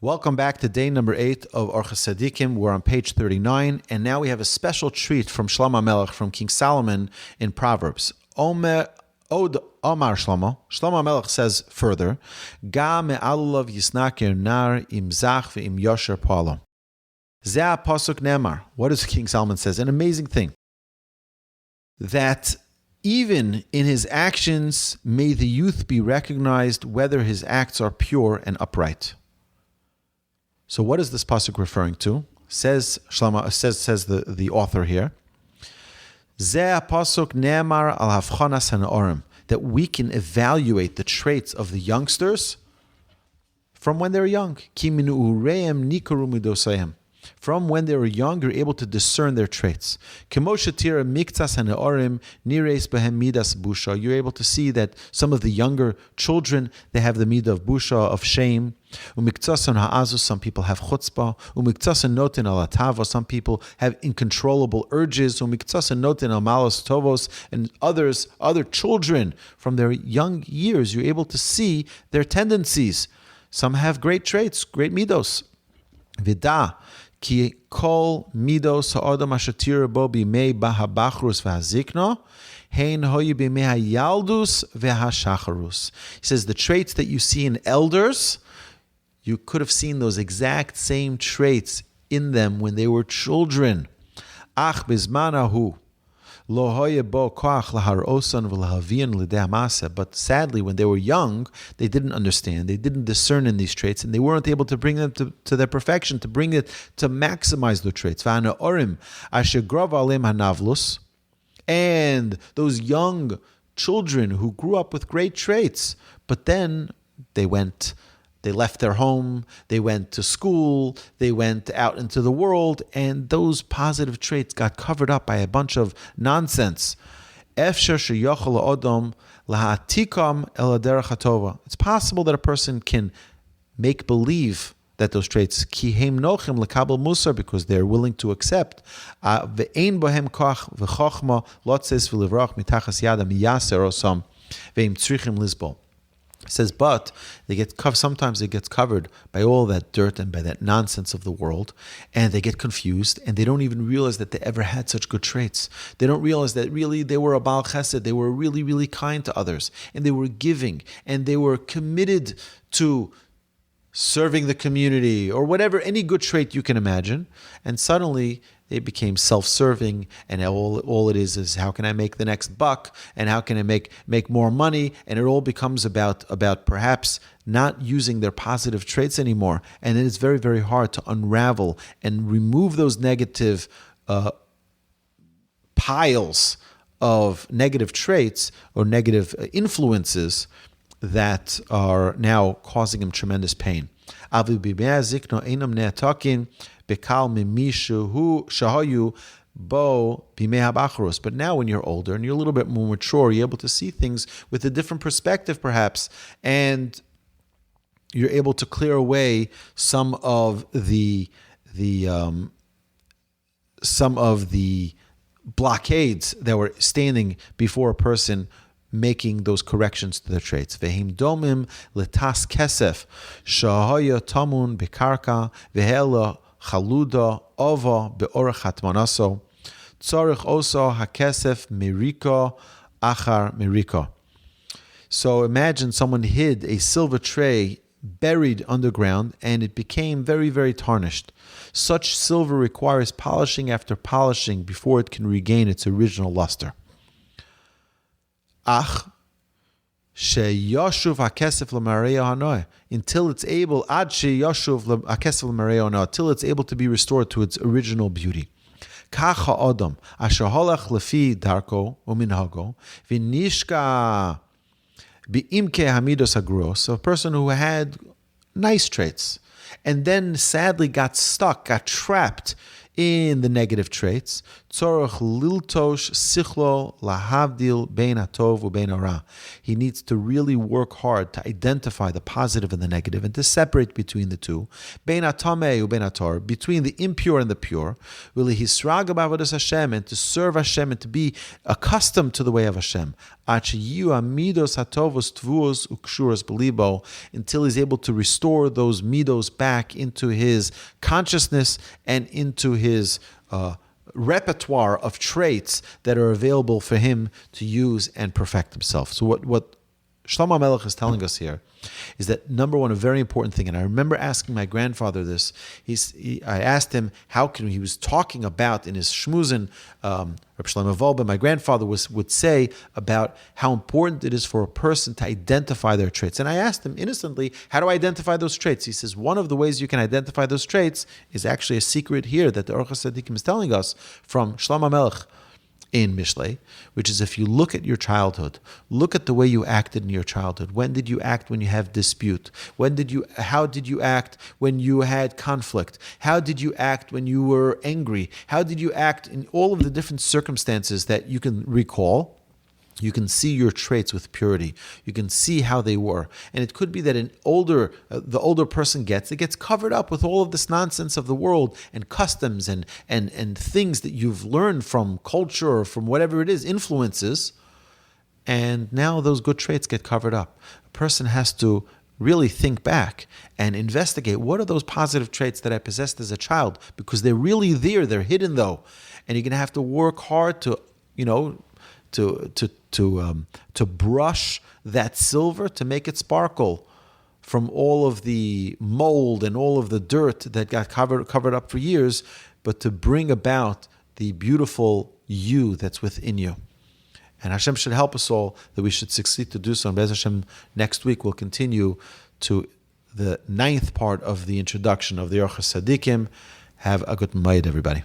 Welcome back to day number 8 of Orchos Tzaddikim. We're on page 39, and now we have a special treat from Shlomo HaMelech, from King Solomon in Proverbs. Omar Shlomo. Shlomo HaMelech says further, Ga me'alulav yisnakir nar im zach ve'im yosher palo. Zeh pasuk nemar. What does King Solomon says? An amazing thing. That even in his actions, may the youth be recognized whether his acts are pure and upright. So what is this pasuk referring to? Says the author here. Zeh pasuk nemar al havchanas hanaorim, that we can evaluate the traits of the youngsters from when they're young. Ki min ureim nikaru midosayim. From when they were young, you're able to discern their traits. You're able to see that some of the younger children, they have the midah of busha, of shame. Some people have chutzpah. Some people have uncontrollable urges. And other children, from their young years, you're able to see their tendencies. Some have great traits, great midos. Vida. Ki kol midos ha'odam asher bo bimei b'habachrus v'hazikno hein hoyu bimei hayaldus v'hashacharus. He says the traits that you see in elders, you could have seen those exact same traits in them when they were children. Ach bizmanahu lo hoye bo koach laharosan v'lahavian l'dei hamaseh. But sadly, when they were young, they didn't understand, they didn't discern in these traits, and they weren't able to bring them to their perfection, to bring it, to maximize the traits. V'hana orim asher grov alim hanavlus, and those young children who grew up with great traits, but then they left their home, they went to school, they went out into the world, and those positive traits got covered up by a bunch of nonsense. It's possible that a person can make believe that those traits, because they're willing to accept. It says, but sometimes it gets covered by all that dirt and by that nonsense of the world, and they get confused, and they don't even realize that they ever had such good traits. They don't realize that really they were a Baal Chesed, they were really, really kind to others, and they were giving, and they were committed to serving the community, or whatever, any good trait you can imagine, and suddenly they became self-serving, and all it is how can I make the next buck, and how can I make more money, and it all becomes about perhaps not using their positive traits anymore, and it is very, very hard to unravel and remove those negative piles of negative traits or negative influences that are now causing him tremendous pain. But now when you're older and you're a little bit more mature, you're able to see things with a different perspective perhaps, and you're able to clear away some of the blockades that were standing before a person making those corrections to their traits. Vehim domim letas kesef shahoya tamun bekarka vehela chaluda ova beorach hatmanaso tzarich oso hakesef miriko achar miriko. So imagine someone hid a silver tray buried underground, and it became very, very tarnished. Such silver requires polishing after polishing before it can regain its original luster. Until it's able to be restored to its original beauty. So a person who had nice traits and then sadly got trapped in the negative traits, Tzorach liltosh sichlo lahavdil bein hatov ubein hara. He needs to really work hard to identify the positive and the negative and to separate between the two. Bein hatamei ubein hator, between the impure and the pure. Really hisrag b'avodas Hashem, and to serve Hashem and to be accustomed to the way of Hashem. Midos hatovos tvuos ukshuras belibo, until he's able to restore those midos back into his consciousness and into his repertoire of traits that are available for him to use and perfect himself. So what Shlomo HaMelech is telling us here is that, number one, a very important thing, and I remember asking my grandfather this. I asked him he was talking about in his shmuzin, Rabbi Shlomo Wolbe, my grandfather would say about how important it is for a person to identify their traits. And I asked him innocently, how do I identify those traits? He says, one of the ways you can identify those traits is actually a secret here that the Orchos Tzaddikim is telling us from Shlomo HaMelech in Mishlei, which is, if you look at your childhood, look at the way you acted in your childhood. When did you act when you have dispute? How did you act when you had conflict? How did you act when you were angry? How did you act in all of the different circumstances that you can recall? You can see your traits with purity. You can see how they were. And it could be that the older person gets covered up with all of this nonsense of the world and customs and things that you've learned from culture or from whatever it is, influences. And now those good traits get covered up. A person has to really think back and investigate, what are those positive traits that I possessed as a child? Because they're really there. They're hidden though. And you're going to have to work hard to brush that silver, to make it sparkle from all of the mold and all of the dirt that got covered up for years, but to bring about the beautiful you that's within you. And Hashem should help us all that we should succeed to do so. And Be'ez Hashem, next week we'll continue to the 9th part of the introduction of the Orchos Tzaddikim. Have a good night, everybody.